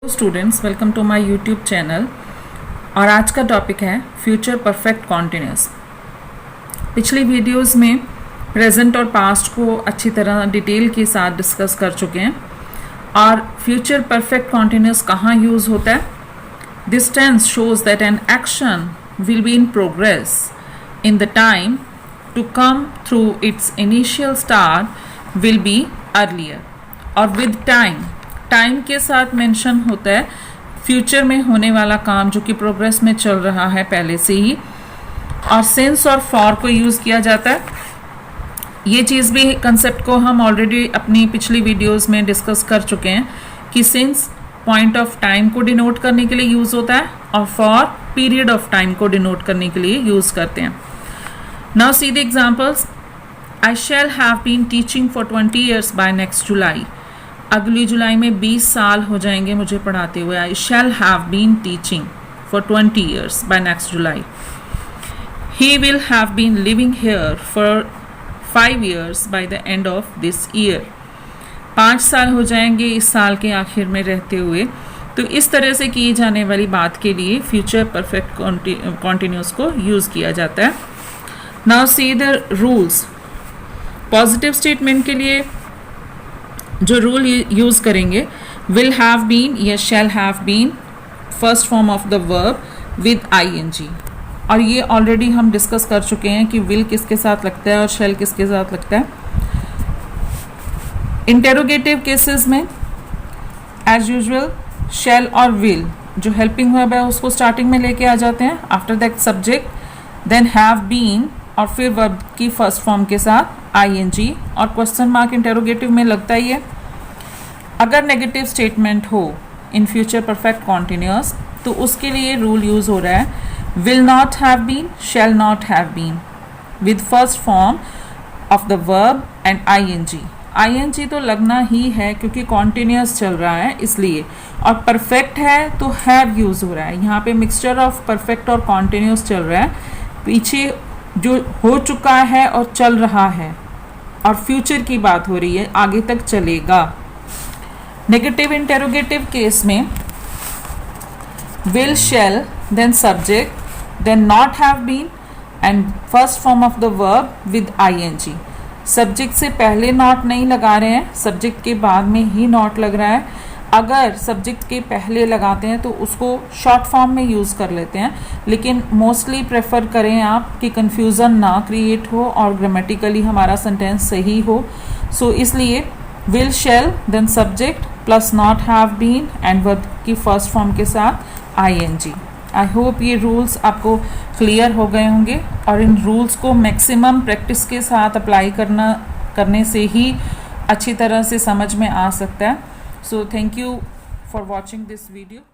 Students, welcome to my YouTube channel. और आज का टॉपिक है फ्यूचर परफेक्ट कॉन्टिन्यूस। पिछली वीडियोस में प्रेजेंट और पास्ट को अच्छी तरह डिटेल के साथ डिस्कस कर चुके हैं। और फ्यूचर परफेक्ट कॉन्टिन्यूस कहाँ यूज़ होता है? This tense shows that an action will be in progress in the time to come through its initial start will be earlier. और विद टाइम के साथ मेंशन होता है फ्यूचर में होने वाला काम जो कि प्रोग्रेस में चल रहा है पहले से ही। और सिंस और फॉर को यूज़ किया जाता है। ये चीज़ भी कंसेप्ट को हम ऑलरेडी अपनी पिछली वीडियोस में डिस्कस कर चुके हैं कि सिंस पॉइंट ऑफ टाइम को डिनोट करने के लिए यूज़ होता है और फॉर पीरियड ऑफ टाइम को डिनोट करने के लिए यूज़ करते हैं। Now see the examples. I shall have been teaching for 20 years by next July. अगली जुलाई में 20 साल हो जाएंगे मुझे पढ़ाते हुए। I shall have been teaching for 20 years by next July. He will have been living here for 5 years by the end of this year. 5 साल हो जाएंगे इस साल के आखिर में रहते हुए। तो इस तरह से की जाने वाली बात के लिए फ्यूचर परफेक्ट कॉन्टिन्यूस को यूज़ किया जाता है। Now see the rules. Positive statement के लिए जो रूल यूज़ करेंगे, विल हैव बीन या shall have been first form of the verb with ING. और ये ऑलरेडी हम डिस्कस कर चुके हैं कि विल किसके साथ लगता है और शैल किसके साथ लगता है। इंटेरोगेटिव केसेस में एज यूजुअल शैल और विल जो हेल्पिंग वर्ब है उसको स्टार्टिंग में लेके आ जाते हैं। After that subject, then have been और फिर वर्ब की फर्स्ट फॉर्म के साथ आईएनजी। और क्वेश्चन मार्क इंटेरोगेटिव में लगता ही है। अगर नेगेटिव स्टेटमेंट हो इन फ्यूचर परफेक्ट कॉन्टिन्यूअस तो उसके लिए रूल यूज़ हो रहा है will not have been, shall not have been with first form of the verb and ING. ING तो लगना ही है क्योंकि कॉन्टिन्यूअस चल रहा है इसलिए। और परफेक्ट है तो हैव यूज़ हो रहा है। यहाँ पे मिक्सचर ऑफ परफेक्ट और कॉन्टिन्यूअस चल रहा है। पीछे जो हो चुका है और चल रहा है और फ्यूचर की बात हो रही है, आगे तक चलेगा। नेगेटिव इंटेरोगेटिव केस में will, shall, then subject, then not have been and first form of the verb with ING. Subject से पहले नॉट नहीं लगा रहे हैं, सब्जेक्ट के बाद में ही नॉट लग रहा है। अगर सब्जेक्ट के पहले लगाते हैं तो उसको शॉर्ट फॉर्म में यूज़ कर लेते हैं, लेकिन मोस्टली प्रेफर करें आप कि कन्फ्यूज़न ना क्रिएट हो और ग्रामेटिकली हमारा सेंटेंस सही हो। सो इसलिए will, shall, then subject plus not have been and verb की फर्स्ट फॉर्म के साथ आईएनजी। आई होप ये रूल्स आपको क्लियर हो गए होंगे और इन रूल्स को मैक्सिमम प्रैक्टिस के साथ अप्लाई करने से ही अच्छी तरह से समझ में आ सकता है। So thank you for watching this video.